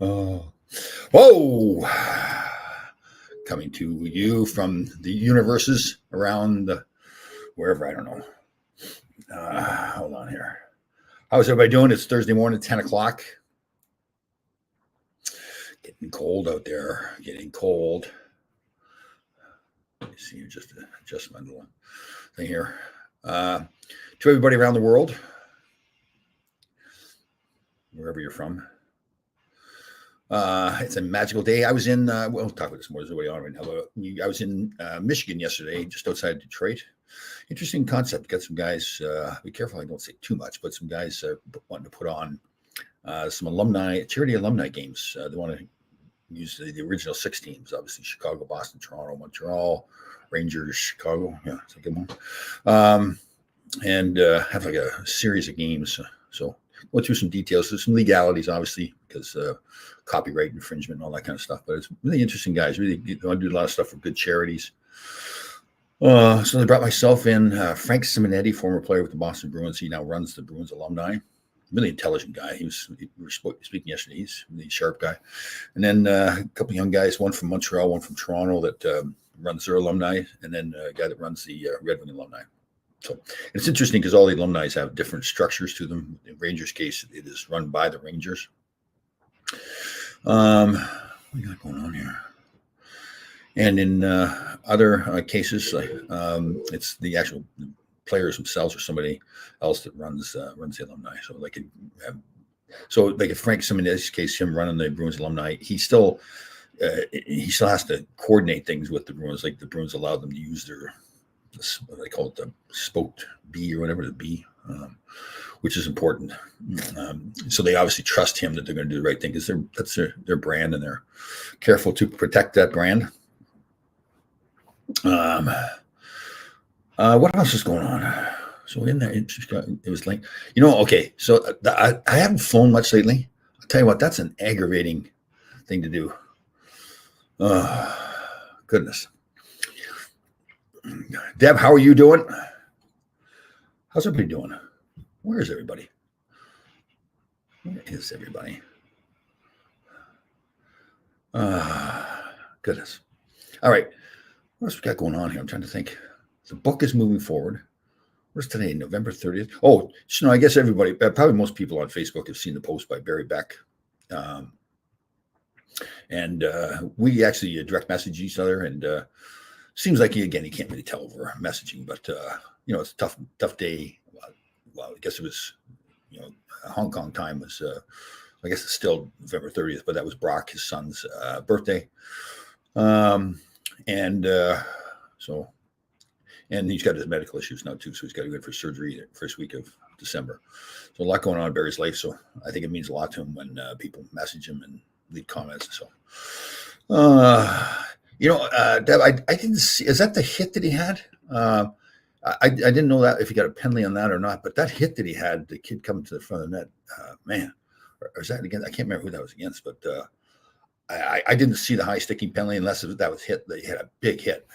Oh, whoa! Coming to you from the universes around wherever, I don't know. Hold on here. How's everybody doing? It's Thursday morning, 10 o'clock. Getting cold out there. Getting cold. Let me see, just adjust my little thing here. To everybody around the world, wherever you're from. It's a magical day. I was in, we'll talk about this more. There's nobody on right now. But I was in Michigan yesterday, just outside Detroit. Interesting concept. Got some guys, be careful I don't say too much, but some guys wanting to put on some charity alumni games. They want to use the original 6 teams, obviously Chicago, Boston, Toronto, Montreal, Rangers, Chicago. Yeah, it's a good one. And have like a series of games. So go through some details. There's some legalities, obviously, because copyright infringement and all that kind of stuff. But it's really interesting guys. Really, I do a lot of stuff for good charities. So they brought myself in, Frank Simonetti, former player with the Boston Bruins. He now runs the Bruins alumni. Really intelligent guy. We were speaking yesterday. He's a really sharp guy. And then a couple of young guys, one from Montreal, one from Toronto that runs their alumni, and then a guy that runs the Red Wing alumni. So it's interesting because all the alumni have different structures to them. In Rangers' case, it is run by the Rangers. What do we got going on here? And in other cases, it's the actual players themselves or somebody else that runs the alumni. So like if Frank Simonetti's case, him running the Bruins alumni, he still has to coordinate things with the Bruins. Like the Bruins allow them to use what they call it, the spoked B or whatever, the B, which is important. So they obviously trust him that they're going to do the right thing because that's their brand, and they're careful to protect that brand. What else is going on? So in there, it was like, okay. So I haven't flown much lately. I'll tell you what, that's an aggravating thing to do. Goodness. Deb, how are you doing? How's everybody doing? Where is everybody? Where is everybody? Goodness. All right. What else we got going on here? I'm trying to think. The book is moving forward. What's today? November 30th. Oh, I guess everybody, probably most people on Facebook have seen the post by Barry Beck. And we actually direct message each other, and seems like he can't really tell over messaging, but it's a tough day. Well, I guess it was, Hong Kong time was, I guess it's still November 30th, but that was Brock, his son's birthday. And he's got his medical issues now too, so he's got to go in for surgery the first week of December. So a lot going on in Barry's life. So I think it means a lot to him when people message him and leave comments. So, Deb, I didn't see. Is that the hit that he had? I didn't know that if he got a penalty on that or not. But that hit that he had, the kid coming to the front of the net, man, or is that against? I can't remember who that was against, but I didn't see the high sticking penalty unless that was hit. That he had a big hit.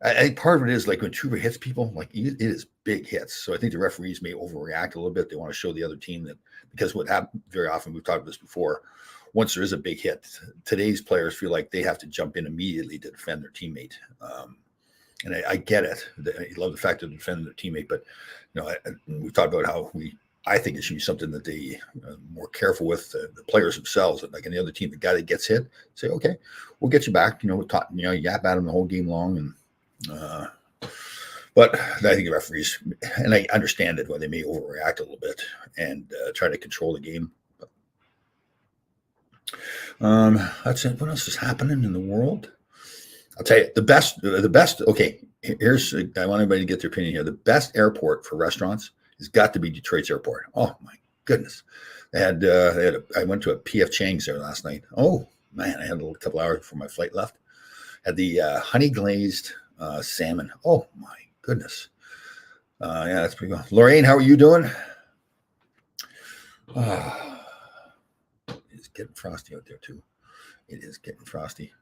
I think part of it is like when Trouba hits people, like it is big hits. So I think the referees may overreact a little bit. They want to show the other team that, because what happens very often, we've talked about this before, once there is a big hit, today's players feel like they have to jump in immediately to defend their teammate. And I get it. I love the fact to defend their teammate, but we've talked about how I think it should be something that they more careful with the players themselves. Like in the other team, the guy that gets hit, say, okay, we'll get you back. Yap at him the whole game long. And but I think the referees, and I understand it, why they may overreact a little bit and try to control the game. That's it. What else is happening in the world? I'll tell you the best. Okay, I want everybody to get their opinion here. The best airport for restaurants has got to be Detroit's airport. Oh my goodness. I went to a PF Chang's there last night. Oh man, I had a couple hours before my flight left. Had the honey glazed salmon. Oh my goodness. Yeah, that's pretty good. Lorraine, how are you doing? It's getting frosty out there too. It is getting frosty.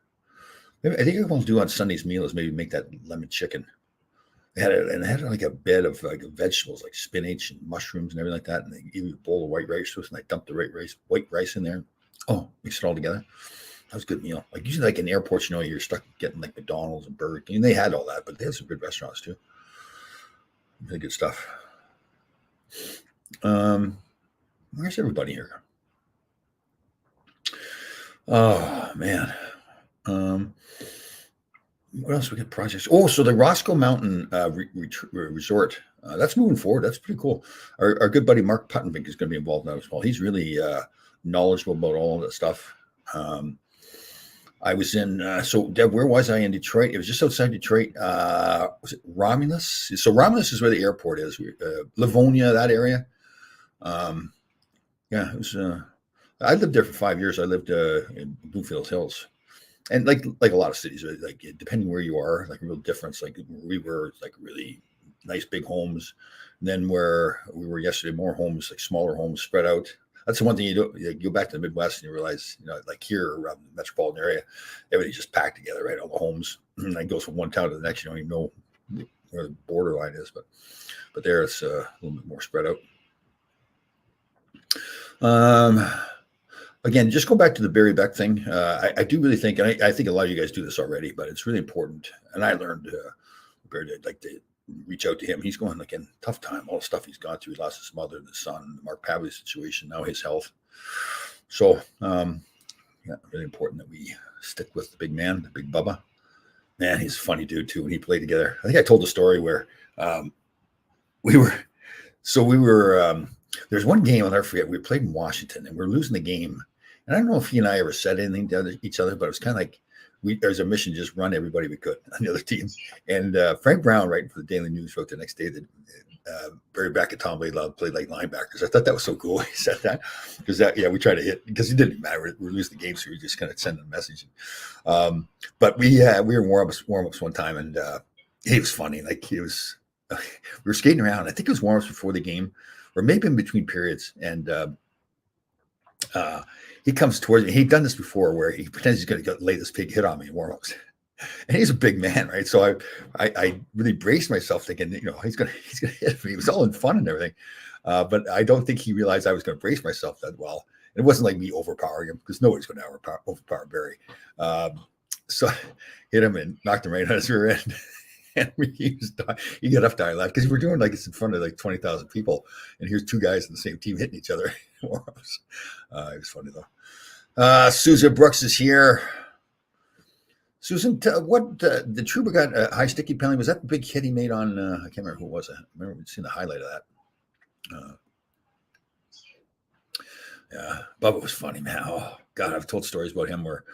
I think what I'll do on Sunday's meal is maybe make that lemon chicken. They had like a bed of like vegetables, like spinach and mushrooms and everything like that. And they gave me a bowl of white rice to us, and I dumped the white rice in there. Oh, mix it all together. That was a good meal. Like usually, like in airports, you're stuck getting like McDonald's and Burger King. And they had all that, but they had some good restaurants too. Really good stuff. Where's everybody here? Oh man. What else we got projects? Oh, so the Roscoe Mountain Resort, that's moving forward. That's pretty cool. Our good buddy Mark Puttenvink is going to be involved in that as well. He's really knowledgeable about all of that stuff. I was in, so Deb, where was I in Detroit? It was just outside Detroit. Was it Romulus? So Romulus is where the airport is. Livonia, that area. Yeah, it was. I lived there for 5 years. I lived in Bluefield Hills, and like a lot of cities, like depending where you are, like a real difference. Like we were like really nice big homes, and then where we were yesterday, more homes, like smaller homes spread out. That's the one thing you do. You go back to the Midwest and you realize, like here around the metropolitan area, everything's just packed together, right? All the homes, and it goes from one town to the next. You don't even know where the borderline is, but there it's a little bit more spread out. Again, just go back to the Barry Beck thing. I do really think, and I think a lot of you guys do this already, but it's really important. And I learned Barry, I'd like to reach out to him. He's going like in tough time, all the stuff he's gone through. He lost his mother, the son, the Mark Pavley situation, now his health. So, yeah, really important that we stick with the big man, the big Bubba. Man, he's a funny dude too. When he played together, I think I told the story where there's one game I'll never forget. We played in Washington and we were losing the game. And I don't know if he and I ever said anything to each other, but it was kind of like there's a mission to just run everybody we could on the other team. And Frank Brown, writing for the Daily News, wrote the next day that Barry Beck and Tom Laidlaw played like linebackers. I thought that was so cool. He said that because we tried to hit because it didn't matter. We were losing the game, so we just kind of sending a message. But we were in warm-ups one time, and it was funny. Like we were skating around. I think it was warm-ups before the game, or maybe in between periods, and he comes towards me. He'd done this before where he pretends he's going to lay this big hit on me in warm-ups. And he's a big man, right? So I really braced myself thinking, he's gonna hit me. It was all in fun and everything. But I don't think he realized I was going to brace myself that well. And it wasn't like me overpowering him because nobody's going to overpower Barry. So I hit him and knocked him right on his rear end. And he got up dying laugh because we're doing like it's in front of like 20,000 people, and here's two guys in the same team hitting each other. It was funny though. Susan Brooks is here. Susan, what the Trouba got a high sticky penalty? Was that the big hit he made on? I can't remember who it was. I remember we'd seen the highlight of that. Yeah, Bubba was funny, man. Oh God, I've told stories about him where.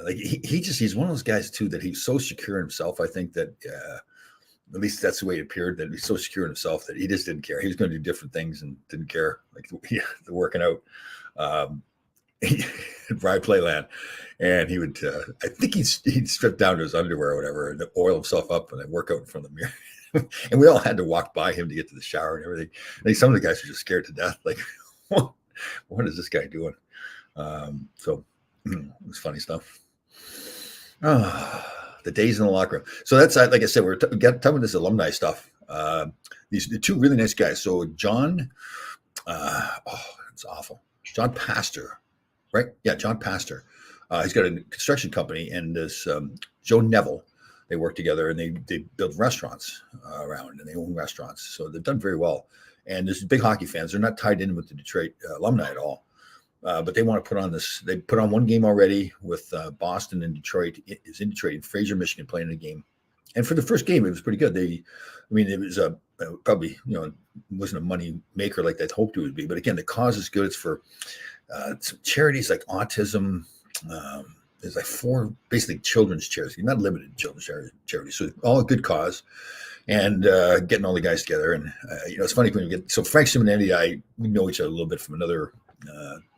Like he's one of those guys too that he's so secure in himself. I think that at least that's the way it appeared, that he's so secure in himself that he just didn't care. He was going to do different things and didn't care, like the working out. Ride Playland, and he would. I think he'd strip down to his underwear or whatever and oil himself up and then work out in front of the mirror. And we all had to walk by him to get to the shower and everything. I think some of the guys were just scared to death. Like, what is this guy doing? So. It was funny stuff. The days in the locker room. So that's like I said, we're talking this alumni stuff. The two really nice guys. So John, it's awful. John Pastor, right? Yeah, John Pastor. He's got a construction company, and this Joe Neville. They work together, and they build restaurants around, and they own restaurants. So they've done very well. And there's big hockey fans. They're not tied in with the Detroit alumni at all. But they want to put on this. They put on one game already with Boston and Detroit. It is in Detroit, and Fraser, Michigan, playing a game. And for the first game, it was pretty good. It was probably wasn't a money maker like they hoped it would be. But again, the cause is good. It's for some charities like autism. There's like 4 basically children's charities, not limited children's charities. So all a good cause. And getting all the guys together. And it's funny when you get Frank Simonetti, we know each other a little bit from another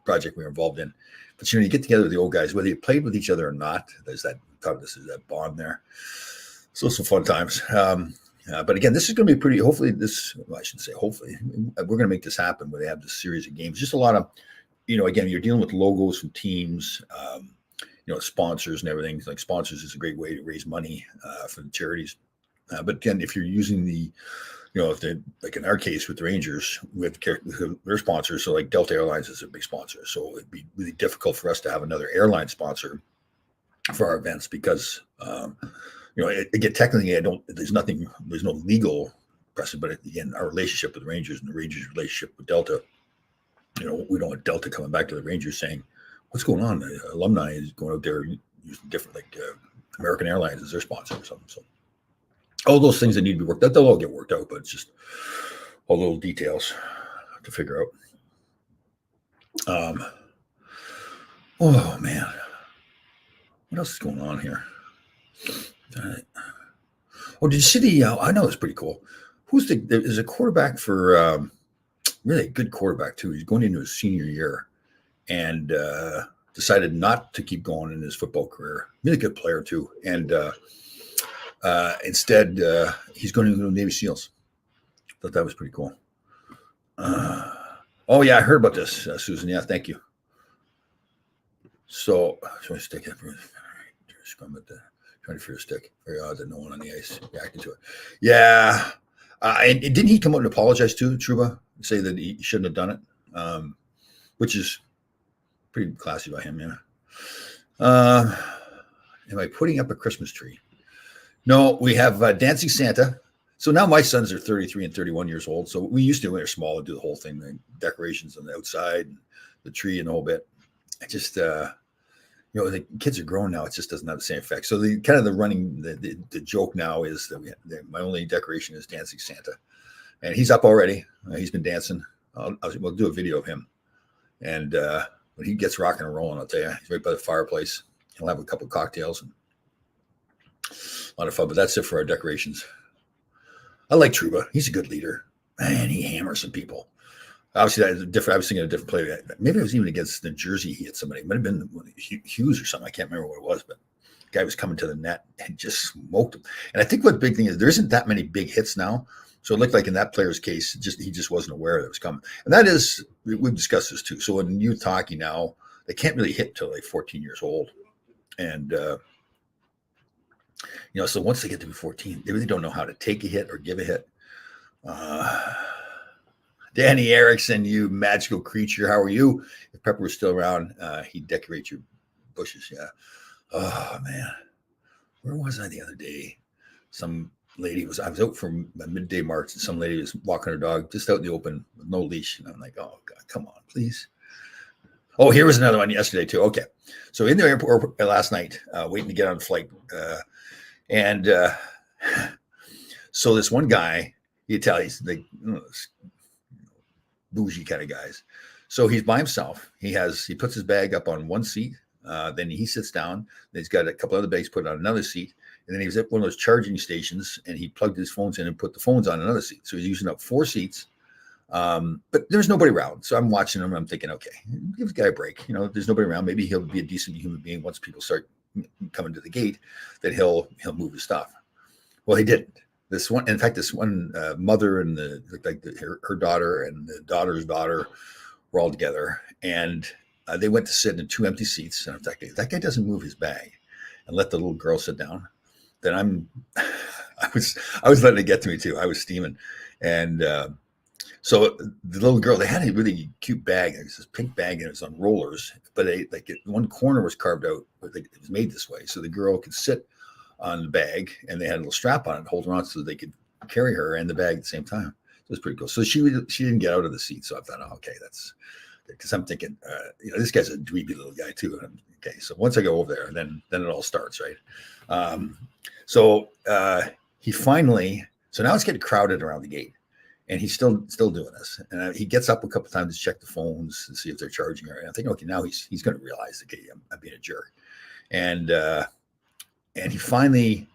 project we were involved in, but you get together with the old guys, whether you played with each other or not. There's that bond there. So some fun times. But again, this is going to be pretty. Hopefully, I shouldn't say hopefully. We're going to make this happen where they have this series of games. Just a lot of, again, you're dealing with logos from teams, sponsors and everything. Like sponsors is a great way to raise money for the charities. But again, if you're using the, if they, like in our case with the Rangers, we have to care their sponsors. So like Delta Airlines is a big sponsor. So it'd be really difficult for us to have another airline sponsor for our events because, again, technically there's no legal precedent, but again, our relationship with the Rangers and the Rangers' relationship with Delta, we don't want Delta coming back to the Rangers saying, what's going on? The alumni is going out there using different, American Airlines as their sponsor or something. So all those things that need to be worked out, they'll all get worked out, but it's just all little details to figure out. Oh man, what else is going on here? Oh, did you see the? I know it's pretty cool. There's a quarterback for really a good quarterback too. He's going into his senior year, and decided not to keep going in his football career. Really good player too, and instead he's going to the Navy SEALs. Thought that was pretty cool. Oh yeah, I heard about this, Susan. Yeah, thank you. So I stick it for scrum at the trying to figure a stick. Very odd that no one on the ice reacted to it. Yeah. And didn't he come out and apologize too, Trouba? Say that he shouldn't have done it, which is pretty classy by him, yeah. Am I putting up a Christmas tree? No, we have Dancing Santa. So now my sons are 33 and 31 years old. So we used to, when they were small, and do the whole thing, the decorations on the outside, and the tree and the whole bit. I just, the kids are grown now. It just doesn't have the same effect. So the kind of the joke now is that my only decoration is Dancing Santa, and he's up already. He's been dancing. We'll do a video of him, and when he gets rocking and rolling, I'll tell you, he's right by the fireplace. He'll have a couple of cocktails and a lot of fun. But that's it for our decorations. I like Trouba. He's a good leader. Man, he hammers some people. Obviously, that is different. I was thinking a different play. Maybe it was even against New Jersey. He hit somebody. It might have been Hughes or something. I can't remember what it was, but the guy was coming to the net and just smoked him. And I think what the big thing is, there isn't that many big hits now. So it looked like in that player's case, he just wasn't aware that it was coming. And that is, we've discussed this too. So in youth hockey now, they can't really hit till like 14 years old. And, so once they get to be 14, they really don't know how to take a hit or give a hit. Danny Erickson, you magical creature. How are you? If Pepper was still around, he'd decorate your bushes. Yeah. Oh, man. Where was I the other day? I was out for a midday march, and some lady was walking her dog just out in the open with no leash. And I'm like, oh, God, come on, please. Oh, here was another one yesterday, too. Okay. So in the airport last night, waiting to get on a flight. So this one guy, he's like, bougie kind of guys. So he's by himself. He puts his bag up on one seat. Then he sits down. Then he's got a couple other bags put on another seat. And then he was at one of those charging stations, and he plugged his phones in and put the phones on another seat. So he's using up 4 seats. But there's nobody around. So I'm watching him. And I'm thinking, okay, give this guy a break. There's nobody around. Maybe he'll be a decent human being once people start coming to the gate, that he'll move his stuff. Well, he didn't. This one mother and her daughter and the daughter's daughter were all together, and they went to sit in 2 empty seats. And I was like, if that guy doesn't move his bag and let the little girl sit down, then I was letting it get to me too. I was steaming. And so the little girl, they had a really cute bag. It was this pink bag, and it was on rollers, but one corner was carved out, but it was made this way. So the girl could sit on the bag, and they had a little strap on it to hold her on so they could carry her and the bag at the same time. It was pretty cool. So she didn't get out of the seat. So I thought, oh, okay, that's because I'm thinking, this guy's a dweeby little guy too. Okay, so once I go over there, then it all starts, right? So he finally, so now it's getting crowded around the gate, and he's still doing this. And he gets up a couple of times to check the phones and see if they're charging her. And I think, okay, now he's going to realize, okay, I'm being a jerk. And he finally,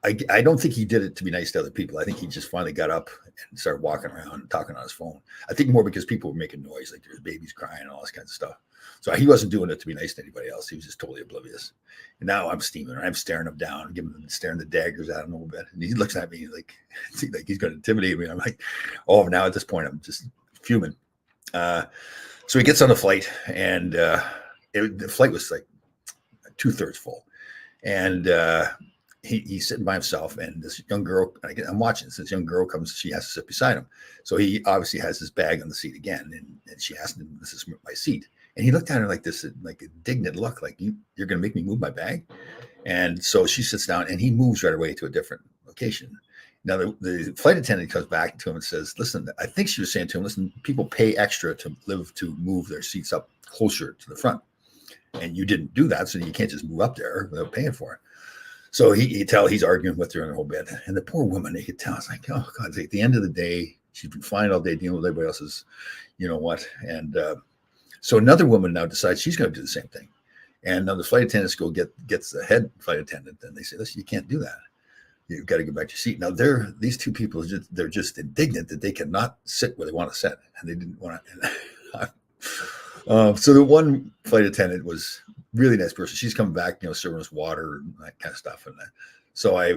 I don't think he did it to be nice to other people. I think he just finally got up and started walking around and talking on his phone. I think more because people were making noise, like there's babies crying and all this kind of stuff. So he wasn't doing it to be nice to anybody else. He was just totally oblivious. And now I'm steaming. I'm staring him down, staring the daggers at him a little bit. And he looks at me like he's going to intimidate me. And I'm like, oh, now at this point, I'm just fuming. So he gets on the flight, and the flight was like 2/3 full. And he's sitting by himself, and this young girl, I'm watching this young girl comes, she has to sit beside him. So he obviously has his bag on the seat again, and she asked him, "This is my seat." And he looked at her like this, like indignant look, like you're going to make me move my bag. And so she sits down, and he moves right away to a different location. Now the flight attendant comes back to him and says, "Listen, I think she was saying to him, listen, people pay extra to move their seats up closer to the front, and you didn't do that, so you can't just move up there without paying for it." So he's arguing with her in a whole bit, and the poor woman, you could tell, it's like, oh God, at the end of the day, she's been fine all day dealing with everybody else's, you know what, and so another woman now decides she's going to do the same thing, and now the flight attendants gets the head flight attendant, and they say, "Listen, you can't do that. You've got to go back to your seat." Now these two people they're just indignant that they cannot sit where they want to sit, and they didn't want to. So the one flight attendant was really nice person. She's coming back, serving us water and that kind of stuff. And so I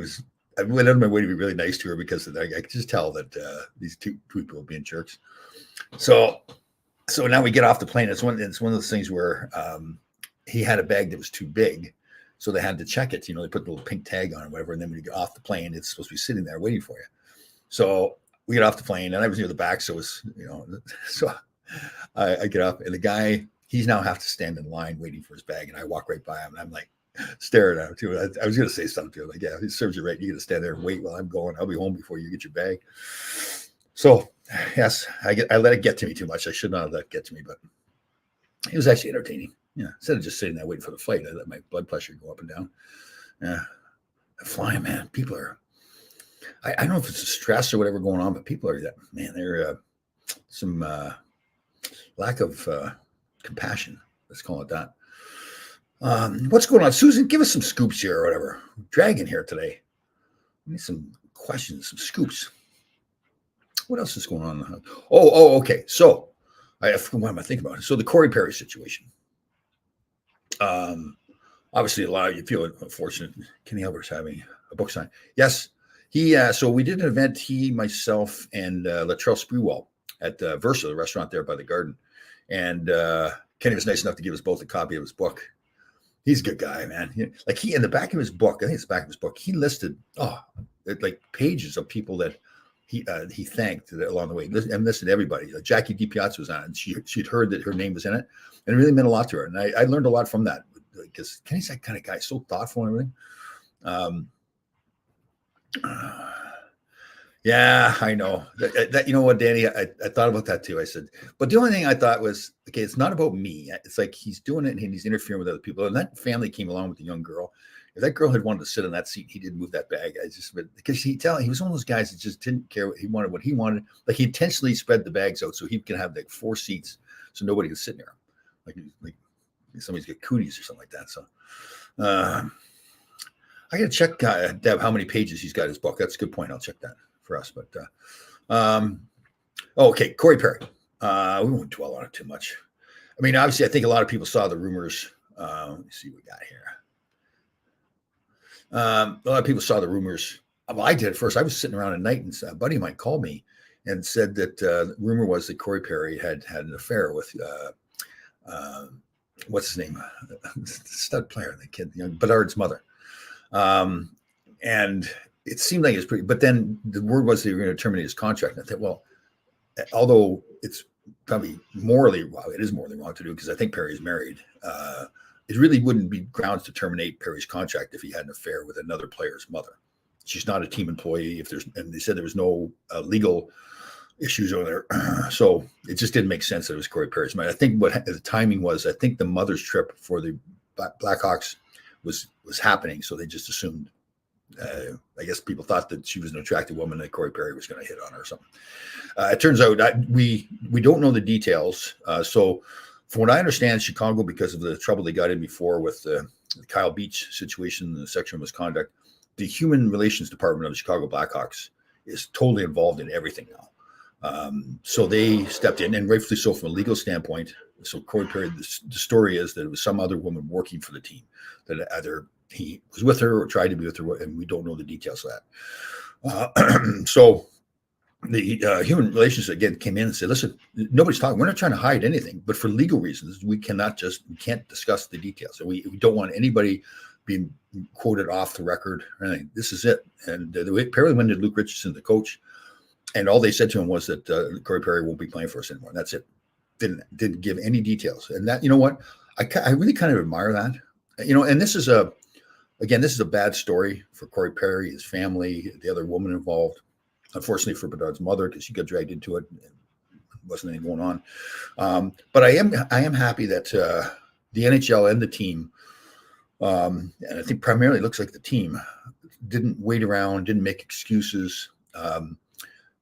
went out of my way to be really nice to her because I could just tell that these two people were being jerks. So now we get off the plane. It's one of those things where he had a bag that was too big, so they had to check it. They put the little pink tag on or whatever, and then when you get off the plane, it's supposed to be sitting there waiting for you. So we get off the plane, and I was near the back, so it was so I get up, and the guy, he's now have to stand in line waiting for his bag, and I walk right by him, and I'm like staring at him too. I was going to say something to him, like, "Yeah, it serves you right. You got to stand there and wait while I'm going. I'll be home before you get your bag." So yes, I let it get to me too much. I should not have let it get to me, but it was actually entertaining. Instead of just sitting there waiting for the flight, I let my blood pressure go up and down. Yeah, flying, man. People are. I don't know if it's stress or whatever going on, but people are that, man. They're some lack of compassion. Let's call it that. What's going on, Susan? Give us some scoops here or whatever. Dragon here today. We need some questions, some scoops. What else is going on? Oh, okay. So, what am I thinking about? So the Corey Perry situation. Obviously, a lot of you feel unfortunate. Kenny Albert's having a book sign. Yes, he. So we did an event. He, myself, and Latrell Sprewell at Versa, the restaurant there by the Garden. And Kenny was nice enough to give us both a copy of his book. He's a good guy, man. He in the back of his book, I think it's the back of his book, he listed like pages of people that he thanked along the way, and listed everybody. Jackie DiPiazza was on it, and she'd heard that her name was in it, and it really meant a lot to her. And I learned a lot from that, because Kenny's that kind of guy, so thoughtful and everything. Yeah, I know that. You know what, Danny? I thought about that too. I said, but the only thing I thought was, okay, it's not about me. It's like he's doing it and he's interfering with other people. And that family came along with the young girl. If that girl had wanted to sit in that seat, he didn't move that bag. Because he was one of those guys that just didn't care what he wanted. Like, he intentionally spread the bags out so he can have like 4 seats, so nobody could sit near him. Like somebody's got cooties or something like that. So, I got to check, Deb, how many pages he's got in his book. That's a good point. I'll check that for us. But okay, Corey Perry. We won't dwell on it too much. I mean, obviously, I think a lot of people saw the rumors. Let me see what we got here. A lot of people saw the rumors. Well, I did at first. I was sitting around at night, and a buddy of mine called me and said that the rumor was that Corey Perry had an affair with what's his name, stud player, the kid, Bedard's mother. And it seemed like it was pretty, but then the word was they were going to terminate his contract. And I thought, well, although it's probably it is morally wrong to do, because I think Perry is married. It really wouldn't be grounds to terminate Perry's contract if he had an affair with another player's mother. She's not a team employee. And they said there was no legal issues over there. So it just didn't make sense that it was Corey Perry's mother. I think what the timing was, I think the mother's trip for the Blackhawks was happening. So they just assumed, I guess people thought that she was an attractive woman that Corey Perry was going to hit on her or something. It turns out we don't know the details. So from what I understand, Chicago, because of the trouble they got in before with the Kyle Beach situation, the sexual misconduct, the human relations department of the Chicago Blackhawks is totally involved in everything now. So they stepped in, and rightfully so from a legal standpoint. So Corey Perry, the story is that it was some other woman working for the team, that either he was with her or tried to be with her, and we don't know the details of that. So the human relations again came in and said, listen, nobody's talking. We're not trying to hide anything, but for legal reasons, we can't discuss the details. And we don't want anybody being quoted off the record. This is it. And apparently when did Luke Richardson, the coach, and all they said to him was that Corey Perry won't be playing for us anymore. That's it. Didn't give any details. And that, you know what, I really kind of admire that. And this is a bad story for Corey Perry, his family, the other woman involved. Unfortunately for Bedard's mother, because she got dragged into it. Wasn't anything going on. But I am happy that the NHL and the team, and I think primarily it looks like the team, didn't wait around, didn't make excuses,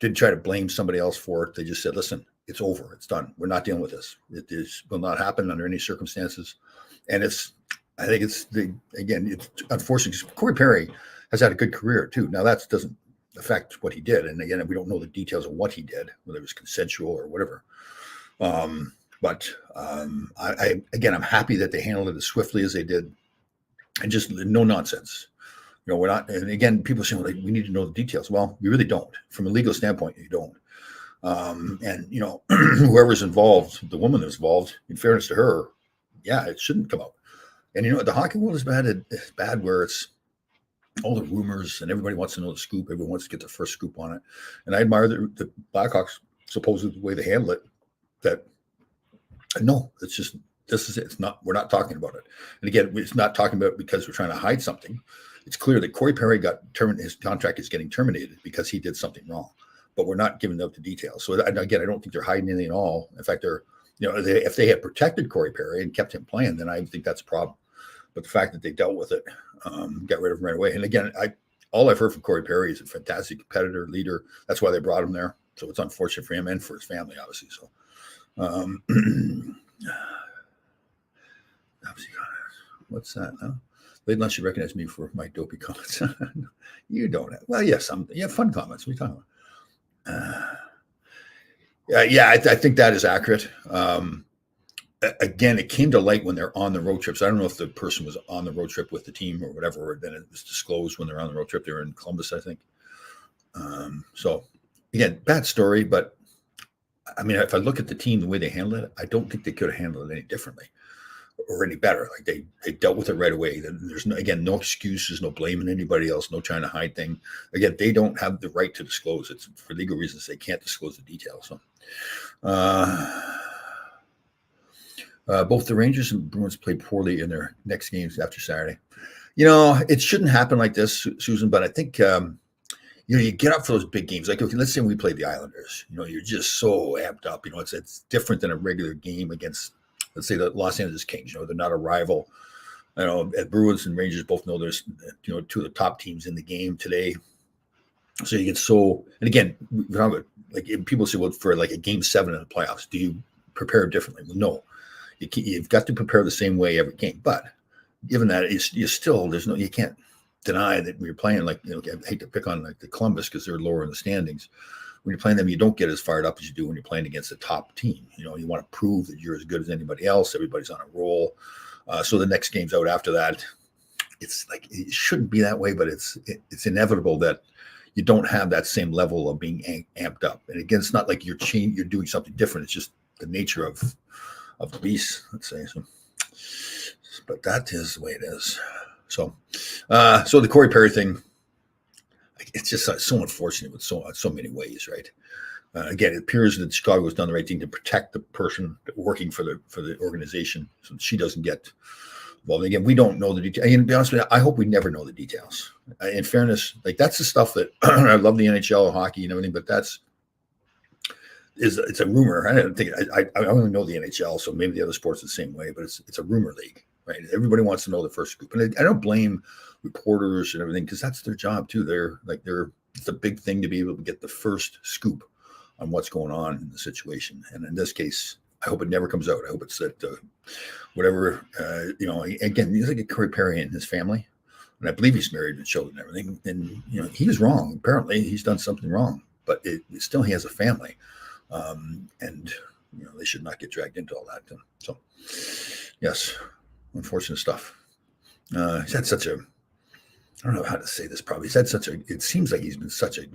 didn't try to blame somebody else for it. They just said, listen, it's over. It's done. We're not dealing with this. Will not happen under any circumstances. And it's unfortunate because Corey Perry has had a good career too. Now that doesn't affect what he did. And again, we don't know the details of what he did, whether it was consensual or whatever. I'm happy that they handled it as swiftly as they did and just no nonsense. We're not, and again, people say, well, we need to know the details. Well, you really don't. From a legal standpoint, you don't. Whoever's involved, the woman that's involved, in fairness to her, yeah, it shouldn't come out. And, the hockey world is bad where it's all the rumors and everybody wants to know the scoop. Everyone wants to get the first scoop on it. And I admire the Blackhawks, supposedly the way they handle it, that no, it's just, this is it. It's not, we're not talking about it. And again, it's not talking about it because we're trying to hide something. It's clear that Corey Perry his contract is getting terminated because he did something wrong, but we're not giving out the details. So again, I don't think they're hiding anything at all. In fact, if they had protected Corey Perry and kept him playing, then I think that's a problem. But the fact that they dealt with it, got rid of him right away. And again, all I've heard from Corey Perry is a fantastic competitor, leader. That's why they brought him there. So it's unfortunate for him and for his family, obviously. So, what's that now? Late lunch, you recognize me for my dopey comments. You don't have, well, yes, you have fun comments. What are you talking about? I think that is accurate. Again, it came to light when they're on the road trips. I don't know if the person was on the road trip with the team or whatever, or then it was disclosed when they're on the road trip. They were in Columbus, I think. So again, bad story, but I mean, if I look at the team, the way they handled it, I don't think they could have handled it any differently or any better. Like they dealt with it right away. There's no excuses, no blaming anybody else, no trying to hide things. Again, they don't have the right to disclose. It's for legal reasons. They can't disclose the details. So, both the Rangers and Bruins played poorly in their next games after Saturday. It shouldn't happen like this, Susan, but I think, you get up for those big games. Like, okay, let's say we played the Islanders. You're just so amped up. It's different than a regular game against, let's say, the Los Angeles Kings. They're not a rival. Bruins and Rangers both know there's, two of the top teams in the game today. So you get and again, like people say, well, for like a game 7 in the playoffs, do you prepare differently? Well, no. You've got to prepare the same way every game. But given that, you can't deny that when you're playing, like, I hate to pick on like the Columbus because they're lower in the standings. When you're playing them, you don't get as fired up as you do when you're playing against a top team. You want to prove that you're as good as anybody else. Everybody's on a roll. So the next game's out after that. It's like, it shouldn't be that way, but it's inevitable that you don't have that same level of being amped up. And again, it's not like you're doing something different. It's just the nature of the beast, let's say. So, but that is the way it is. So the Corey Perry thing, it's just so unfortunate with so many ways, right? Again, it appears that Chicago has done the right thing to protect the person working for the organization, so she doesn't get involved. Again, we don't know the details. And to be honest with you, I hope we never know the details. In fairness, like, that's the stuff that I love the NHL, hockey, and everything, but it's a rumor. I don't think I only know the NHL, so maybe the other sports are the same way, but it's a rumor league, right? Everybody wants to know the first scoop, and I don't blame reporters and everything, because that's their job too. It's a big thing to be able to get the first scoop on what's going on in the situation. And in this case, I hope it never comes out. I hope it's that whatever, again, you look at Corey Perry and his family, and I believe he's married with children and everything. And, he was wrong. Apparently he's done something wrong, but still he has a family. And they should not get dragged into all that. So yes, unfortunate stuff. He's had such a, I don't know how to say this probably. It seems like he's been such a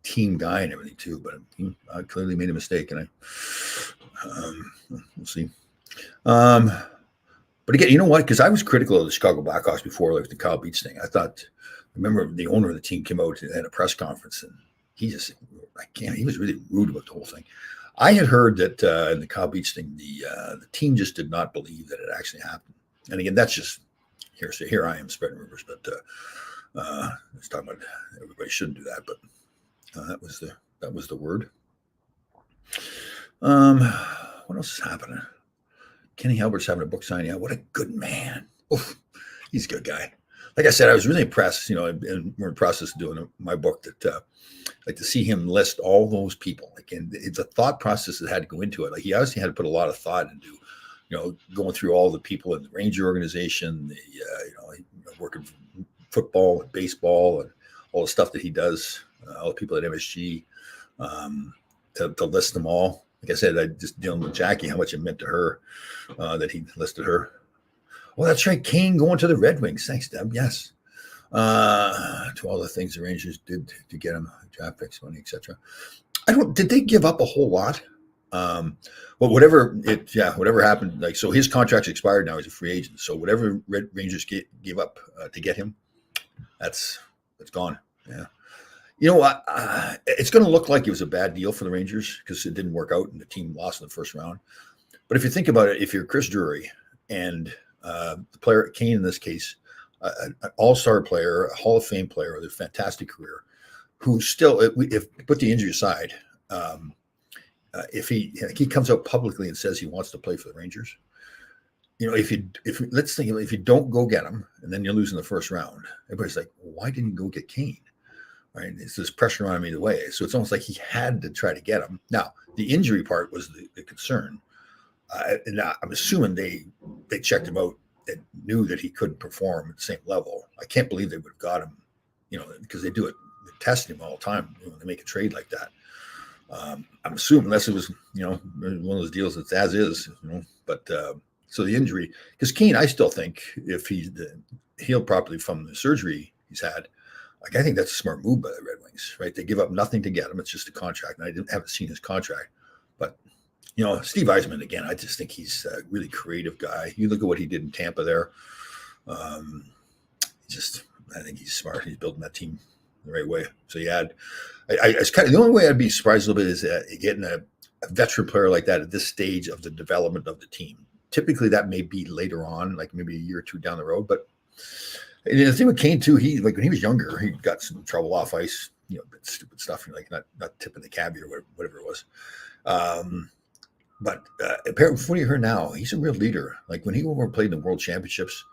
team guy and everything too, but he clearly made a mistake, and we'll see. But again, you know what? Because I was critical of the Chicago Blackhawks before, like the Kyle Beach thing. I remember the owner of the team came out at a press conference, and he just, he was really rude about the whole thing. I had heard that in the Kyle Beach thing, the team just did not believe that it actually happened. And again, that's just here I am spreading rumors, but it's talking about everybody shouldn't do that, but that was the word. What else is happening? Kenny Albert's having a book signing. Yeah, what a good man. Oof, he's a good guy. Like I said, I was really impressed, and we're in the process of doing my book that like to see him list all those people. Like, and it's a thought process that had to go into it. Like he obviously had to put a lot of thought into, going through all the people in the Ranger organization, working football and baseball and all the stuff that he does, all the people at MSG, to list them all. Like I said, I just dealing with Jackie, how much it meant to her that he listed her. Well, that's right. Kane going to the Red Wings. Thanks, Deb. Yes. To all the things the Rangers did to get him, draft picks, money, etc. Did they give up a whole lot? Well, whatever happened, like, so his contract's expired now. He's a free agent. So whatever Red Rangers gave up to get him, that's gone. Yeah. You know what? It's going to look like it was a bad deal for the Rangers because it didn't work out and the team lost in the first round. But if you think about it, if you're Chris Drury and the player Kane in this case, an all-star player, a Hall of Fame player with a fantastic career, who still, if put the injury aside, if he comes out publicly and says he wants to play for the Rangers, let's think, if you don't go get him and then you lose in the first round, everybody's like, well, why didn't you go get Kane? Right? It's this pressure on him either way. So it's almost like he had to try to get him. Now, the injury part was the concern. And I'm assuming they checked him out and knew that he couldn't perform at the same level. I can't believe they would have got him, because they do it, they test him all the time when they make a trade like that. I'm assuming, unless it was, one of those deals that's as is, but so the injury, because Kane, I still think if he's healed properly from the surgery he's had, like, I think that's a smart move by the Red Wings, right? They give up nothing to get him. It's just a contract. And I haven't seen his contract, but Steve Yzerman, again, I just think he's a really creative guy. You look at what he did in Tampa there. I think he's smart. He's building that team the right way. So you add, it's kind of the only way I'd be surprised a little bit is getting a veteran player like that at this stage of the development of the team. Typically that may be later on, like maybe a year or two down the road. But the thing with Kane too, when he was younger, he got some trouble off ice, stupid stuff, like not tipping the cabbie or whatever it was. But apparently, from what you heard now, he's a real leader. Like when he went over and played in the World Championships,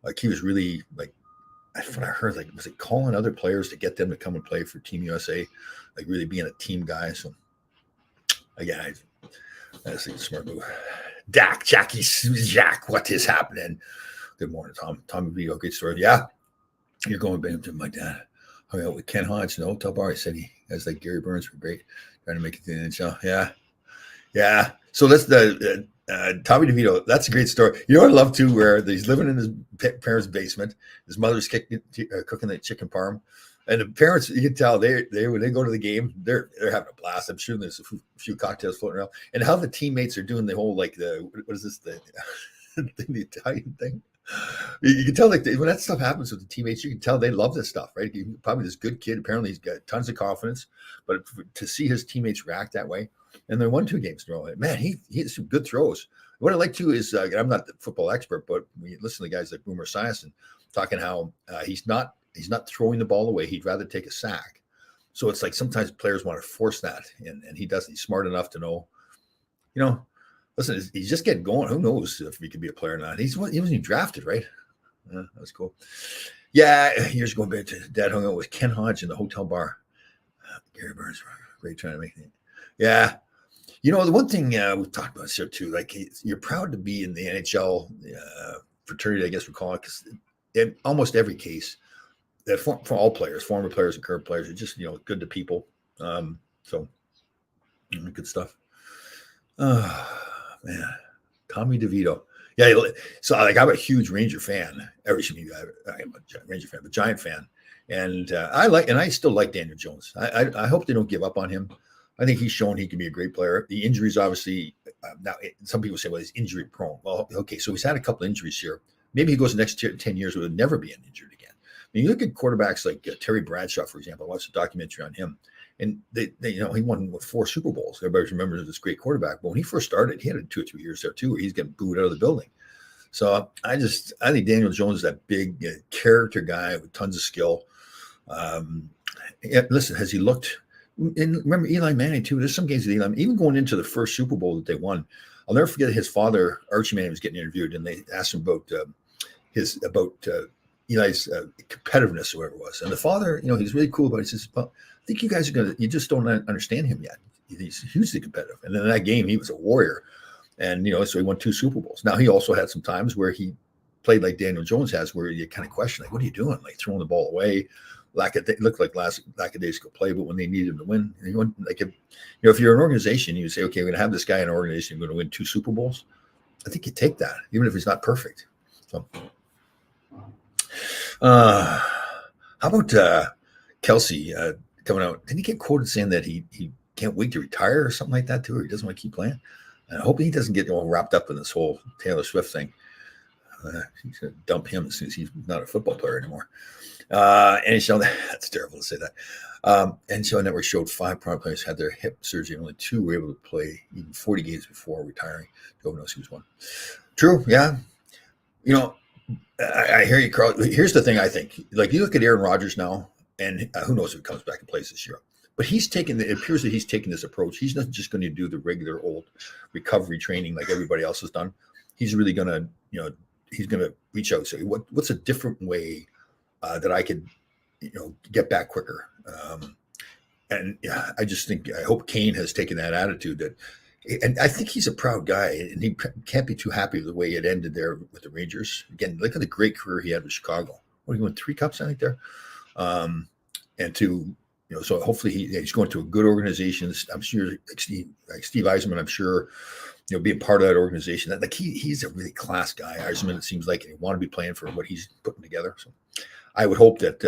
like he was really like, that's what I heard. Like, was it calling other players to get them to come and play for Team USA? Like really being a team guy. So again, that's a smart move. Jack, what is happening? Good morning, Tom. Tommy V, great story. Yeah, you're going back to my dad. Hung out with Ken Hodge in the hotel bar. He said he has like Gary Burns were great, trying to make it to the NHL. Yeah. So that's the Tommy DeVito. That's a great story. You know what I love too, where he's living in his parents' basement. His mother's cooking the chicken parm, and the parents, you can tell they when they go to the game, they're having a blast. I'm sure there's a few cocktails floating around, and how the teammates are doing the whole what is this the Italian thing. You can tell when that stuff happens with the teammates, you can tell they love this stuff, right? He's probably this good kid. Apparently, he's got tons of confidence. But to see his teammates react that way, and they won 2 games in a row. Man, he has some good throws. What I like too is I'm not the football expert, but we listen to guys like Boomer Esiason talking how he's not throwing the ball away. He'd rather take a sack. So it's like sometimes players want to force that, and he doesn't. He's smart enough to know, listen, he's just getting going. Who knows if he could be a player or not? He wasn't even drafted, right? Yeah, that's cool. Yeah, years going back to Dad hung out with Ken Hodge in the hotel bar. Gary Burns, great trying to make it. Yeah. The one thing we've talked about here too, like you're proud to be in the NHL fraternity, I guess we call it, because in almost every case, for all players, former players and current players, it's just, good to people. So good stuff. Man, Tommy DeVito. Yeah, so I'm a huge Ranger fan. I'm a Ranger fan, but Giant fan, and I still like Daniel Jones. I hope they don't give up on him. I think he's shown he can be a great player. The injuries obviously now, some people say, well, he's injury prone. Well, okay, so he's had a couple injuries here. Maybe he goes the next 10 years would never be injured again. I mean, you look at quarterbacks like Terry Bradshaw, for example. I watched a documentary on him, and they he won with 4 Super Bowls. Everybody remembers this great quarterback. But when he first started, he had 2 or 3 years there too, where he's getting booed out of the building. So I think Daniel Jones is that big character guy with tons of skill. Listen, has he looked? And remember Eli Manning too. There's some games with Eli, even going into the first Super Bowl that they won. I'll never forget his father, Archie Manning, was getting interviewed, and they asked him about Eli's competitiveness or whatever it was. And the father, he's really cool about it. He says, "Well, I think you guys you just don't understand him yet. He's hugely competitive." And then in that game, he was a warrior. And, so he won 2 Super Bowls. Now, he also had some times where he played like Daniel Jones has, where you kind of question, like, what are you doing? Like throwing the ball away. It looked like lackadaisical play, but when they needed him to win, if you're an organization, you say, okay, we're going to have this guy in an organization, we're going to win 2 Super Bowls. I think you take that, even if he's not perfect. So, how about Kelsey coming out? Didn't he get quoted saying that he can't wait to retire or something like that too, or he doesn't want to keep playing? I hope he doesn't get all wrapped up in this whole Taylor Swift thing. He's going to dump him as soon as he's not a football player anymore. NHL, that's terrible to say that. NHL Network showed 5 pro players had their hip surgery, and only 2 were able to play even 40 games before retiring. Jovanovski was one. True, yeah. I hear you, Carl. Here's the thing I think. Like, you look at Aaron Rodgers now, and who knows if he comes back and plays this year. But it appears that he's taking this approach. He's not just going to do the regular old recovery training like everybody else has done. He's really going to, he's going to reach out and say, what's a different way that I could, get back quicker. And I hope Kane has taken that attitude and I think he's a proud guy, and he can't be too happy with the way it ended there with the Rangers. Again, look at the great career he had with Chicago. What, he won 3 cups, I think, there. So hopefully he's going to a good organization. I'm sure, like Steve Yzerman, I'm sure, being part of that organization. That he's a really class guy. Yzerman, it seems like, and he want to be playing for what he's putting together. So I would hope that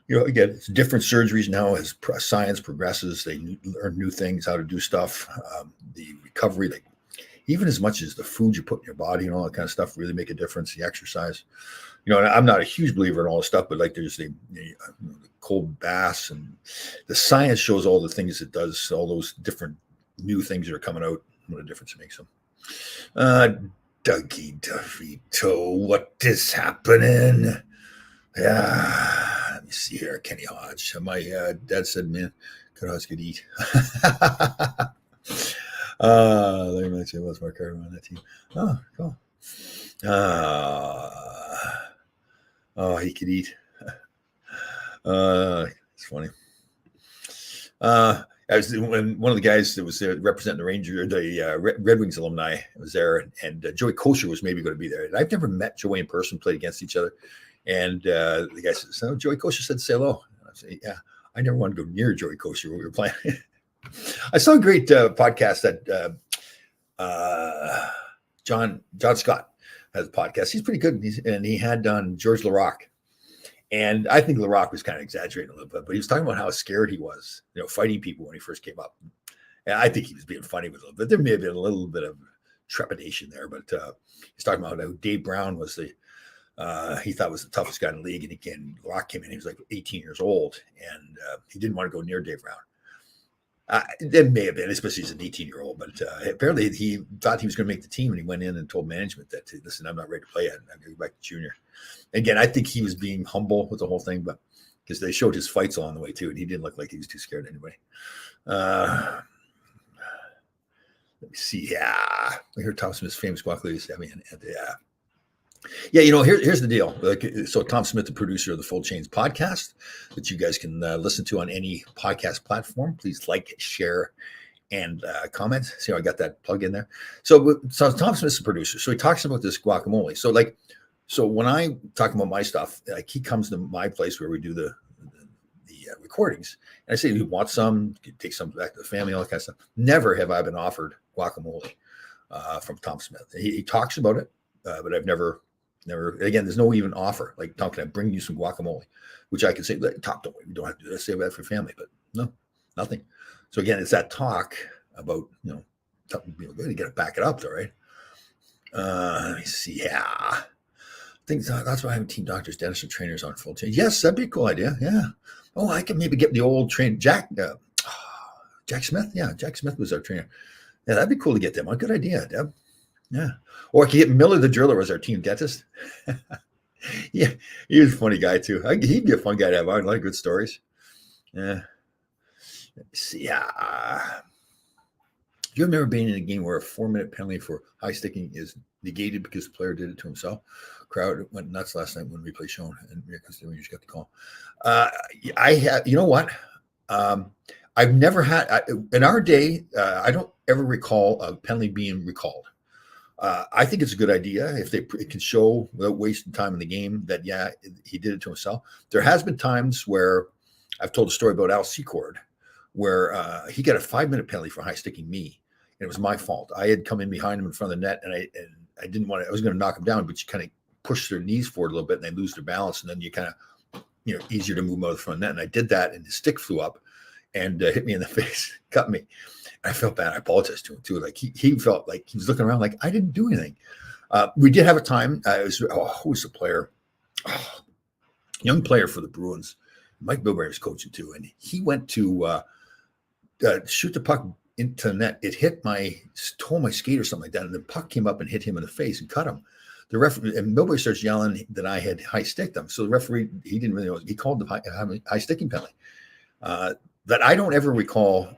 again, it's different surgeries now as science progresses. They learn new things, how to do stuff. The recovery, like even as much as the food you put in your body and all that kind of stuff, really make a difference. The exercise. And I'm not a huge believer in all this stuff, but like there's the cold baths, and the science shows all the things it does, all those different new things that are coming out, what a difference it makes them. Dougie DeVito, what is happening? Yeah, let me see here. Kenny Hodge. My dad said, man, Hodge could eat. Larry Matthews was Mark Carter on that team. Oh, cool. He could eat. It's funny. I was when one of the guys that was there representing the Rangers, the Red Wings alumni was there, and Joey Kocur was maybe going to be there. And I've never met Joey in person, played against each other. And the guy said, "So Joey Kocur said say hello." And I say, "Yeah, I never wanted to go near Joey Kocur when we were playing." I saw a great podcast that John Scott has a podcast. He's pretty good, and he had done George Laraque. And I think Laraque was kind of exaggerating a little bit, but he was talking about how scared he was, fighting people when he first came up. And I think he was being funny with a little bit. There may have been a little bit of trepidation there, but he's talking about how Dave Brown was he thought was the toughest guy in the league. And again, Laraque came in, he was like 18 years old, and he didn't want to go near Dave Brown. It may have been, especially as an 18-year-old, but apparently he thought he was going to make the team, and he went in and told management that, listen, I'm not ready to play yet. I'm going to go back to junior. Again, I think he was being humble with the whole thing, but because they showed his fights along the way too, and he didn't look like he was too scared anyway. Let me see. Yeah, I heard Tom Smith's famous guacamole. Here's the deal. So Tom Smith, the producer of the Full Chains podcast, that you guys can listen to on any podcast platform. Please like, share, and comment. See how I got that plug in there. So Tom Smith's the producer. So he talks about this guacamole. So when I talk about my stuff, like he comes to my place where we do the recordings, and I say, "You want some? You take some back to the family, all that kind of stuff." Never have I been offered guacamole from Tom Smith. He talks about it, but I've never. Again, there's no even offer. Like, Tom, can I bring you some guacamole? Which I can say, Tom, don't worry, we don't have to do that. Save that for family. But no, nothing. So again, it's that talk about Good. You got to back it up, though, right? Let me see. Yeah. I think that's why having team doctors, dentists, and trainers on full change. Yes, that'd be a cool idea. Yeah. Oh, I could maybe get the old train Jack Smith. Yeah, Jack Smith was our trainer. Yeah, that'd be cool to get them on. Good idea, Deb. Yeah. Or I could get Miller the Driller as our team dentist. Yeah, he was a funny guy too. He'd be a fun guy to have on. A lot of good stories. Yeah. Yeah. Do you remember being in a game where a 4-minute penalty for high sticking is negated because the player did it to himself? Crowd went nuts last night when replay shown, and because the Rangers got the call. I have. You know what? I've never had in our day. I don't ever recall a penalty being recalled. I think it's a good idea if it can show without wasting time in the game that he did it to himself. There has been times where I've told a story about Al Secord where he got a 5-minute penalty for high sticking me, and it was my fault. I had come in behind him in front of the net, and I didn't want to. I was going to knock him down, but you kind of push their knees forward a little bit, and they lose their balance, and then you kind of easier to move them out of the front of the net. And I did that, and his stick flew up and hit me in the face, cut me. I felt bad. I apologized to him too. Like he felt like he was looking around like I didn't do anything. We did have a time. Who was the player? Young player for the Bruins. Mike Bilberry was coaching too, and he went to shoot the puck into the net. It tore my skate or something like that, and the puck came up and hit him in the face and cut him. The referee and Bilberry starts yelling that I had high sticked him. So the referee, he didn't really know. He called the high sticking penalty. That I don't ever recall.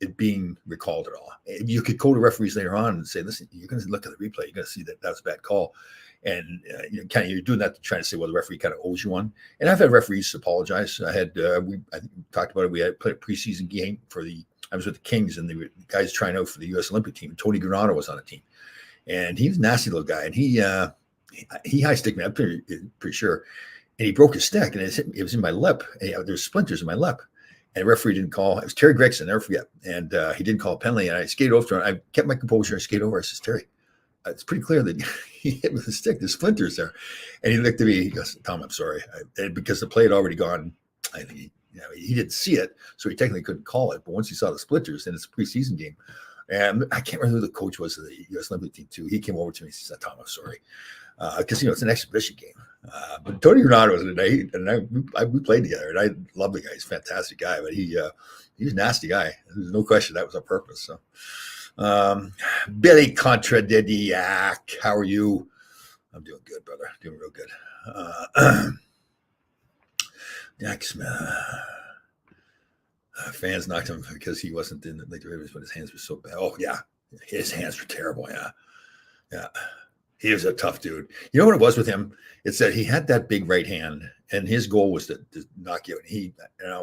It being recalled at all. You could call the referees later on and say, listen, you're going to look at the replay. You're going to see that was a bad call. And you're doing that to try to say, well, the referee kind of owes you one. And I've had referees apologize. I think we talked about it. We had played a preseason game I was with the Kings, and the guys trying out for the U.S. Olympic team. Tony Granato was on the team. And he was a nasty little guy. And he high sticked me, I'm pretty sure. And he broke his stick, and it was in my lip. And there's splinters in my lip. And the referee didn't call. It was Terry Gregson, never forget. And he didn't call a penalty. And I skated over to him. I kept my composure and skated over. I says, Terry, it's pretty clear that he hit with a stick. There's splinters there. And he looked at me. He goes, Tom, I'm sorry. Because the play had already gone. I think he didn't see it, so he technically couldn't call it. But once he saw the splinters, and it's a preseason game. And I can't remember who the coach was of the U.S. Olympic team, too. He came over to me and said, Tom, I'm sorry. Because, it's an exhibition game. But Tony Granato was we played together, and I love the guy. He's a fantastic guy, but he was a nasty guy. There's no question that was on purpose. So, Billy Contradidiac, how are you? I'm doing good, brother. Doing real good. Jack Smith. Fans knocked him because he wasn't in the Ravens, but his hands were so bad. Oh, yeah. His hands were terrible. Yeah. Yeah. He was a tough dude. You know what it was with him? It's that he had that big right hand, and his goal was to knock you out. He,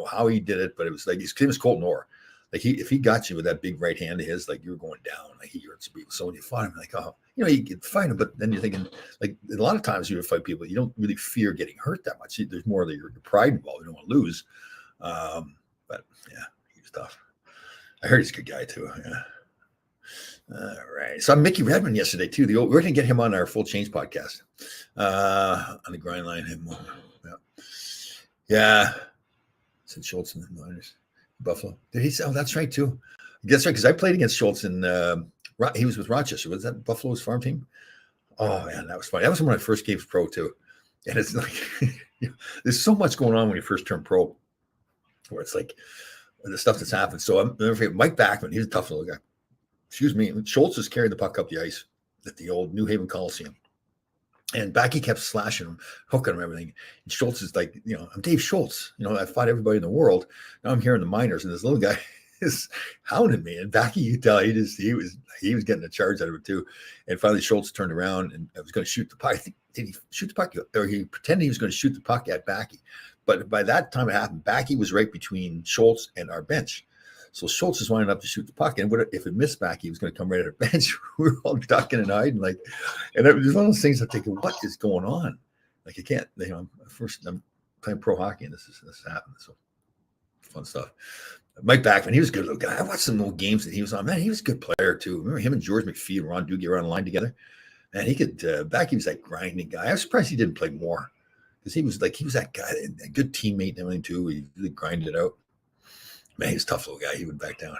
how he did it, but it was like his name was Colton Orr. Like if he got you with that big right hand of his, like you were going down. Like he hurts people. So when you fought him, like you could fight him, but then you're thinking like a lot of times you would fight people, you don't really fear getting hurt that much. There's more of your pride involved. You don't want to lose. But yeah, he was tough. I heard he's a good guy too. Yeah. All right. So I'm Mickey Redmond yesterday too. We're going to get him on our Full Change podcast on the grind line. Yeah. Said Schultz and the Miners, Buffalo. Did he say? Oh, that's right too. That's right. Because I played against Schultz and he was with Rochester. Was that Buffalo's farm team? Oh man, that was funny. That was when I first came pro too. And it's like there's so much going on when you first turn pro, where it's like the stuff that's happened. So I'm Mike Backman. He's a tough little guy. Excuse me, Schultz was carrying the puck up the ice at the old New Haven Coliseum. And Backy kept slashing him, hooking him, everything. And Schultz is like, I'm Dave Schultz. I fought everybody in the world. Now I'm here in the minors, and this little guy is hounding me. And Backy, you tell, he was getting a charge out of it too. And finally Schultz turned around and was going to shoot the puck. I think, did he shoot the puck? Or he pretended he was going to shoot the puck at Backy. But by that time it happened, Backy was right between Schultz and our bench. So Schultz is lining up to shoot the puck, and if it missed back, he was going to come right at our bench. We were all ducking and hiding, and it was one of those things I'm thinking, what is going on? Like, you can't, first I'm playing pro hockey, and this happened. So fun stuff. Mike Backman, he was a good little guy. I watched some old games that he was on. Man, he was a good player too. Remember him and George McPhee and Ron Duguay were on the line together? And he could, he was that grinding guy. I was surprised he didn't play more, because he was that guy, a good teammate and everything too. He really grinded it out. Man, he's a tough little guy. He went back down.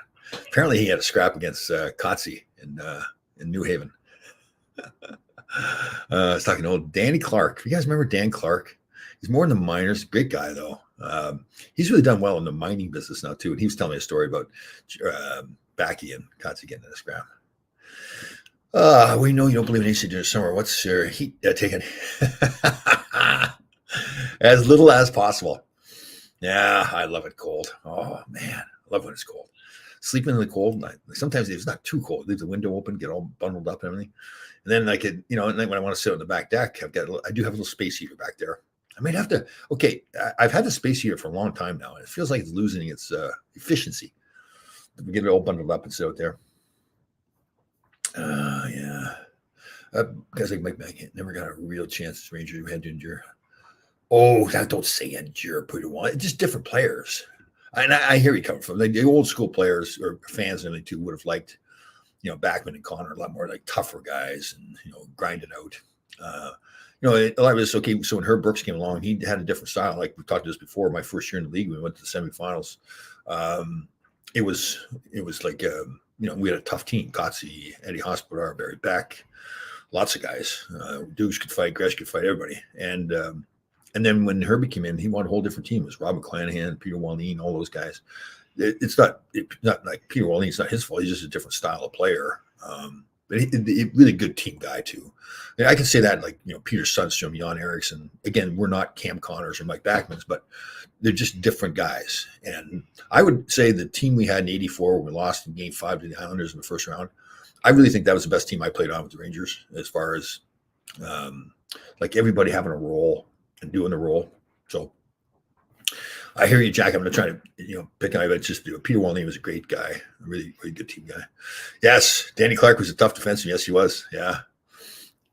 Apparently, he had a scrap against Kotze in New Haven. I was talking to old Danny Clark. You guys remember Dan Clark? He's more in the miners. Great guy, though. He's really done well in the mining business now, too. And he was telling me a story about Backy and Kotze getting in a scrap. We know you don't believe in AC during summer. What's your heat taking? As little as possible. Yeah, I love it cold. Oh, man. I love when it's cold. Sleeping in the cold. Sometimes it's not too cold. Leave the window open, get all bundled up and everything. And then I could, and then when I want to sit on the back deck, I do have a little space heater back there. I might have to, I've had the space heater for a long time now, and it feels like it's losing its efficiency. We get it all bundled up and sit out there. Yeah. Guys like Mike Mack never got a real chance as Ranger who had to endure. Oh, don't say endure pretty well. It's just different players. And I hear you coming from. The old school players or fans and everything too would have liked, Backman and Connor a lot more like tougher guys and, grinding out. A lot of this, okay, so when Herb Brooks came along, he had a different style. Like we talked to this before, my first year in the league, we went to the semifinals. It was like, we had a tough team. Kotze, Eddie Hospodar, Barry Beck, lots of guys. Dukes could fight, Gresh could fight, everybody. And then when Herbie came in, he wanted a whole different team. It was Rob McClanahan, Peter Wallin, all those guys. It's not like Peter Wallin. It's not his fault. He's just a different style of player. But he really good team guy too. I can say that, like, Peter Sundstrom, Jan Eriksson. Again, we're not Cam Connors or Mike Backmans, but they're just different guys. And I would say the team we had in '84 when we lost in Game 5 to the Islanders in the first round, I really think that was the best team I played on with the Rangers as far as like everybody having a role and doing the role. So I hear you, Jack. I'm going to try to, pick on you, but just Peter Wallin was a great guy, a really, really good team guy. Yes, Danny Clark was a tough defenseman. Yes, he was.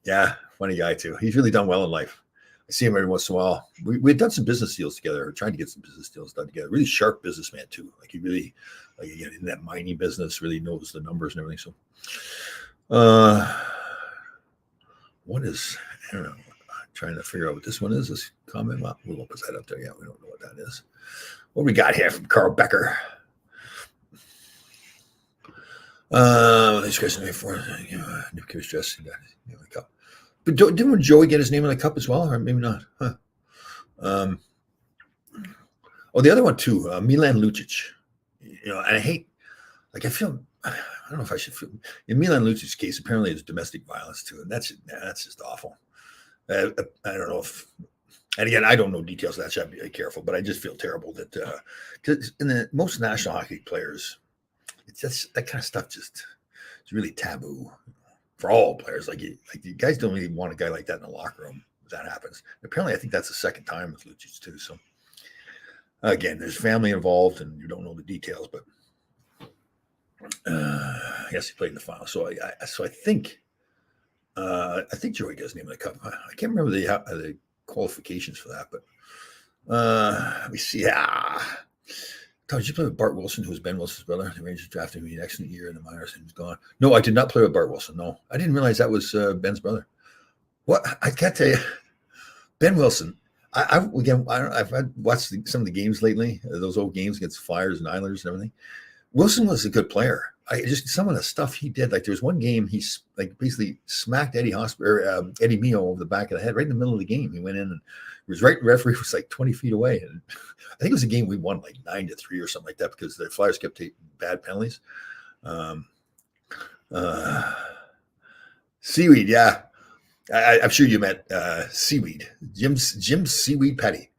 Yeah, funny guy too. He's really done well in life. I see him every once in a while. We had done some business deals together, or trying to get some business deals done together. Really sharp businessman too. Like he really, in that mining business, really knows the numbers and everything. So, what is? I don't know. Trying to figure out what this one is. This comment. Well, we won't put that up there. Yeah, we don't know what that is. What we got here from Carl Becker? These guys are for New Kids dress. The cup. But didn't Joey get his name on the cup as well, or maybe not? Huh. The other one too, Milan Lucic. And I hate. Like I don't know if I should feel. In Milan Lucic's case, apparently it's domestic violence too, and that's just awful. I don't know if, and again, I don't know details of that, so I have to be careful, but I just feel terrible that, because in the most national hockey players, it's just that kind of stuff it's really taboo for all players. Like you guys don't really want a guy like that in the locker room if that happens. Apparently, I think that's the second time with Lucic too. So again, there's family involved and you don't know the details, but yes, he played in the final. So I think Joey got his name in the cup. I can't remember the qualifications for that, but let me see. Tom, did you play with Bart Wilson, who was Ben Wilson's brother? The Rangers drafted him an excellent year in the minors and he's gone. No, I did not play with Bart Wilson. No, I didn't realize that was Ben's brother. What? I can't tell you. Ben Wilson. I've watched some of the games lately, those old games against Flyers and Islanders and everything. Wilson was a good player. Some of the stuff he did, like there was one game he basically smacked Eddie Mio over the back of the head right in the middle of the game. He went in and it was right. The referee was like 20 feet away, and I think it was a game we won like 9-3 or something like that because the Flyers kept taking bad penalties. Seaweed, yeah, I'm sure you met Seaweed, Jim Seaweed Petty.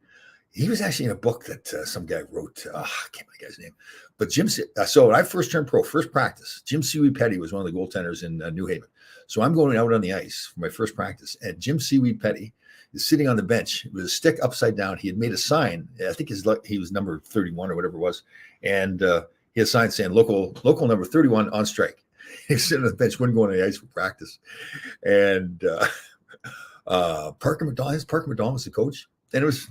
He was actually in a book that some guy wrote. I can't remember the guy's name. But so when I first turned pro, first practice, Jim Seaweed Petty was one of the goaltenders in New Haven. So I'm going out on the ice for my first practice, and Jim Seaweed Petty is sitting on the bench with a stick upside down. He had made a sign. I think he was number 31 or whatever it was, and he had a sign saying "local number 31 on strike." He was sitting on the bench, wouldn't go on the ice for practice, and Parker McDonald was the coach, and it was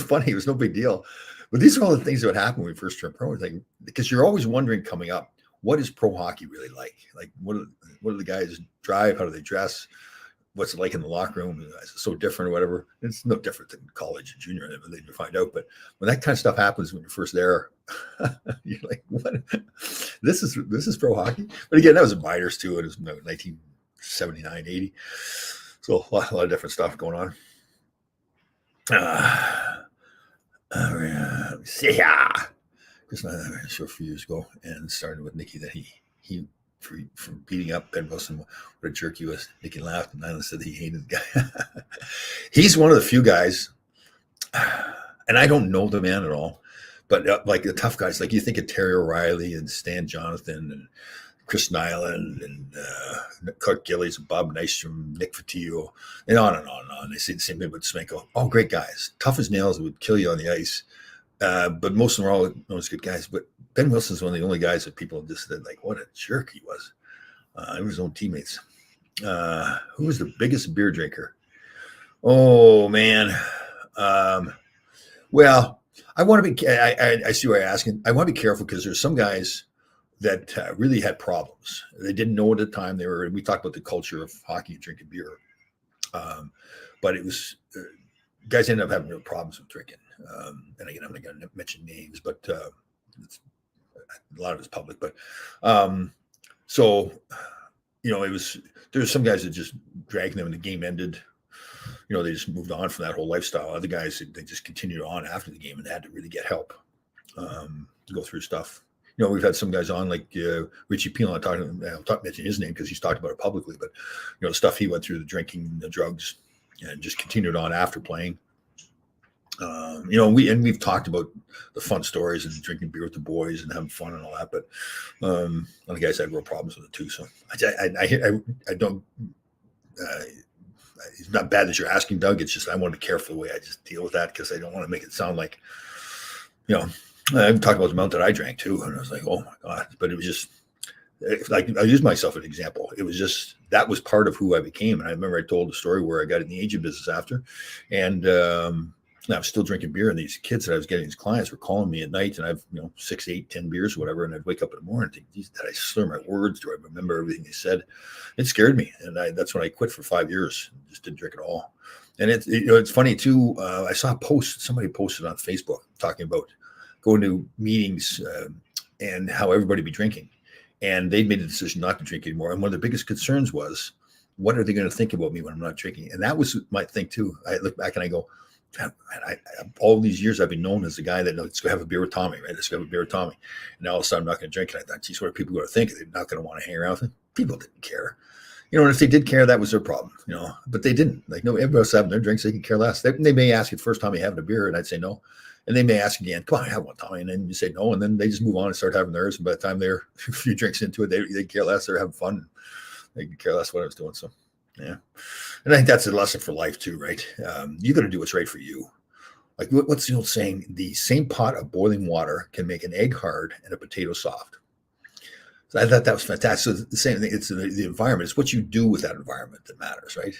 funny. It was no big deal. But these are all the things that would happen when we first turned pro. Like, because you're always wondering coming up, what is pro hockey really like? Like, what do the guys drive? How do they dress? what's it like in the locker room? It's so different or whatever. It's no different than college and junior, and they find out. But when that kind of stuff happens when you're first there, you're like, what? This is pro hockey. But again, that was in minors too. It was 1979, 80. So a lot of different stuff going on. Yeah. Chris and I had a show a few years ago, and started with Nicky that he from beating up Ben Wilson, what a jerk he was. Nicky laughed, and Nyland said that he hated the guy. He's one of the few guys, and I don't know the man at all, but like the tough guys, like you think of Terry O'Reilly and Stan Jonathan and Chris Nyland and Clark Gillies and Bob Nystrom, Nick Fotillo, and on and on and on. They say the same thing about Smenko. All great guys, tough as nails, would kill you on the ice. But most of them are all known as good guys. But Ben Wilson's one of the only guys that people just said, like, what a jerk he was. He was his own teammates. Who was the biggest beer drinker? Oh, man. Well, I want to be, I see why you're asking. I want to be careful because there's some guys that really had problems. They didn't know at the time we talked about the culture of hockey and drinking beer. But it was, guys ended up having real problems with drinking. And again, I'm not going to mention names, but a lot of it's public. But so, there's some guys that just dragged them and the game ended. They just moved on from that whole lifestyle. Other guys, they just continued on after the game and had to really get help to go through stuff. We've had some guys on like Richie Pilon. I'll mention his name because he's talked about it publicly. But the stuff he went through, the drinking, the drugs, and just continued on after playing. We've talked about the fun stories and drinking beer with the boys and having fun and all that. But other guys had real problems with it too. So I don't. It's not bad that you're asking, Doug. It's just I want to be careful the way I just deal with that because I don't want to make it sound like, I've talked about the amount that I drank too, and I was like, oh my God. But it was just like I use myself as an example. It was just that was part of who I became. And I remember I told a story where I got in the agent business after, and I was still drinking beer, and these kids that I was getting, these clients were calling me at night, and I've 6, 8, 10 beers or whatever, and I'd wake up in the morning and think, did I slur my words? Do I remember everything they said? It scared me, and that's when I quit for 5 years. Just didn't drink at all. And it's funny too. I saw a post somebody posted on Facebook talking about going to meetings and how everybody be drinking, and they'd made a decision not to drink anymore. And one of the biggest concerns was, what are they going to think about me when I'm not drinking? And that was my thing too. I look back and I go, all these years I've been known as the guy that let's go have a beer with Tommy, right? Let's go have a beer with Tommy. And now all of a sudden I'm not going to drink. And I thought, geez, what are people going to think? They're not going to want to hang around with me. People didn't care. And if they did care, that was their problem, but they didn't. Like, no, everybody else having their drinks, they could care less. They may ask you the first time you having a beer, and I'd say no. And they may ask again, come on, have one, Tommy. And then you say no, and then they just move on and start having theirs. And by the time they're a few drinks into it, they care less. They're having fun. They could care less what I was doing. So, yeah. And I think that's a lesson for life too, right? You got to do what's right for you. Like, what's the old saying? The same pot of boiling water can make an egg hard and a potato soft. So I thought that was fantastic. So the same thing. It's the environment. It's what you do with that environment that matters, right?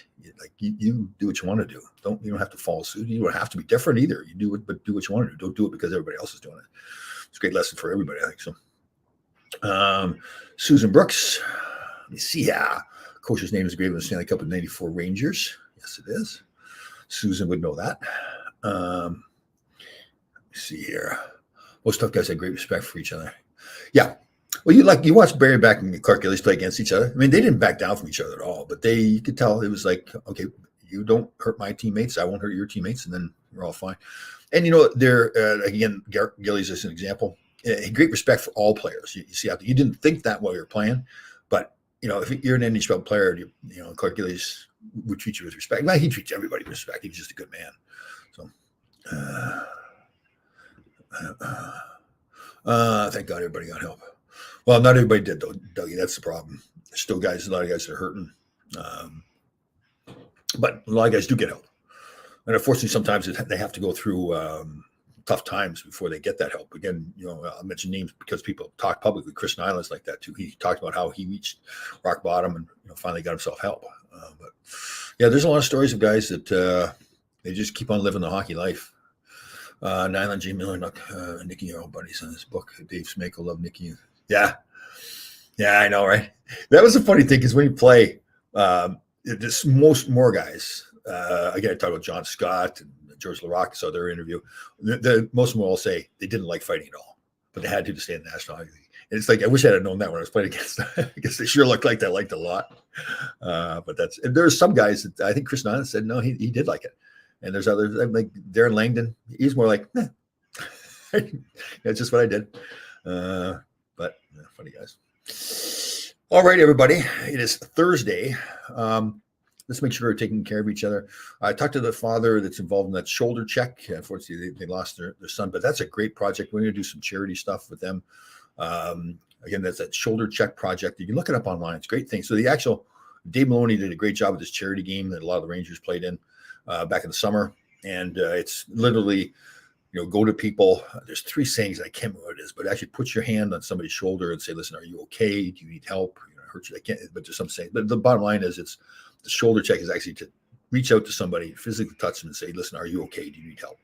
You do what you want to do. You don't have to follow suit. You don't have to be different either. You do it, but do what you want to do. Don't do it because everybody else is doing it. It's a great lesson for everybody, I think so. Susan Brooks. Let me see. Yeah, coach's name is engraved on the Stanley Cup of '94 Rangers. Yes, it is. Susan would know that. Let me see here. Most tough guys had great respect for each other. Yeah. Well, you watch Barry Beck and Clark Gillies play against each other. I mean, they didn't back down from each other at all, but you could tell it was like, okay, you don't hurt my teammates, I won't hurt your teammates, and then we're all fine. And they're again, Gillies is an example. Great respect for all players. You see out there, you didn't think that while you're playing, but if you're an NHL player, Clark Gillies would treat you with respect. Well, he treats everybody with respect. He was just a good man. So, thank God everybody got help. Well, not everybody did, though, Dougie. That's the problem. There's still a lot of guys that are hurting. But a lot of guys do get help. And unfortunately, sometimes they have to go through tough times before they get that help. Again, I'll mention names because people talk publicly. Chris Nyland's like that, too. He talked about how he reached rock bottom and finally got himself help. But, yeah, there's a lot of stories of guys that they just keep on living the hockey life. Nyland, J. Miller, Nicky are all buddies on this book. Dave Smenko, love Nicky. Yeah, I know, right? That was a funny thing because when you play, This most more guys. Again, I talked about John Scott and George Larac, saw their interview. Most of them will say they didn't like fighting at all, but they had to stay in the National Hockey League. And it's like I wish I had known that when I was playing against them, because they sure looked like they liked it a lot. But there's some guys that I think Chris Nunn said no, he did like it, and there's others like Darren Langdon. He's more like, it's just what I did. But funny guys. All right, everybody. It is Thursday. Let's make sure we're taking care of each other. I talked to the father that's involved in that shoulder check. Unfortunately, they lost their son, but that's a great project. We're going to do some charity stuff with them. Again, that's that shoulder check project. You can look it up online. It's a great thing. So the actual Dave Maloney did a great job with this charity game that a lot of the Rangers played in back in the summer. And it's literally, go to people. There's 3 sayings. I can't remember what it is, but actually put your hand on somebody's shoulder and say, listen, are you okay? Do you need help? I hurt you. I can't, but there's some saying. But the bottom line is the shoulder check is actually to reach out to somebody, physically touch them and say, listen, are you okay? Do you need help?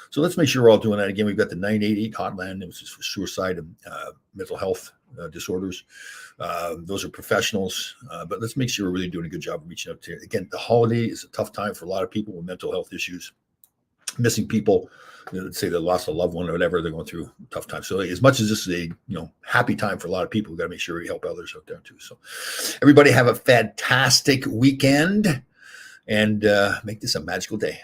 So let's make sure we're all doing that. Again, we've got the 988 hotline, which is for suicide and mental health disorders. Those are professionals, but let's make sure we're really doing a good job of reaching out to. Again, the holiday is a tough time for a lot of people with mental health issues, missing people. Let's say they lost a loved one or whatever, they're going through a tough time. So as much as this is a happy time for a lot of people, we've got to make sure we help others out there too. So everybody have a fantastic weekend and make this a magical day.